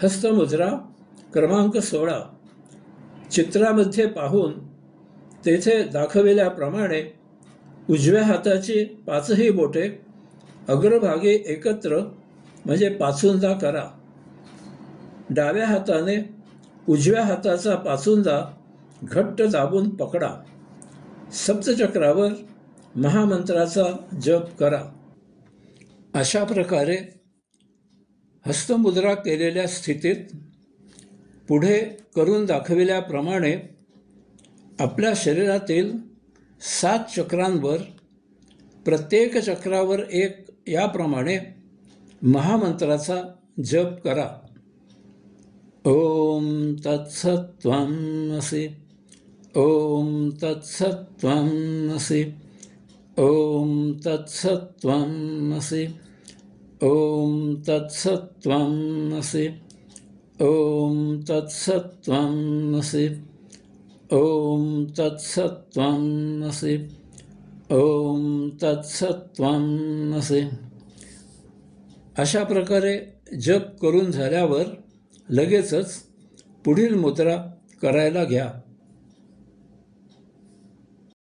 हस्तमुद्रा क्रमांक 16. चित्रामध्ये पाहून तेथे दाखविल्याप्रमाणे उजव्या हाताची 5ही बोटे अग्रभागी एकत्र म्हणजे पाचुंदा करा. डाव्या हाताने उजव्या हाताचा पाचुंदा घट्ट दाबून पकडा. सप्तचक्रावर महामंत्राचा जप करा. अशा प्रकारे हस्तमुद्रा केलेल्या स्थितीत पुढे करून दाखविल्याप्रमाणे आपल्या शरीरातील 7 चक्रांवर प्रत्येक चक्रावर एक याप्रमाणे महामंत्राचा जप करा. ओम तत्सत्त्वमसि. ओम तत्सत्त्वमसि. ओम तत्सत्त्वमसि. ओम तत्सत्त्वमसि. ओम तत्सत्त्वमसि. ओम तत्सत्त्वमसि. ओम तत्सत्त्वमसि. अशा प्रकारे जप करून झाल्यावर लगेचच पुढील मुद्रा करायला घ्या.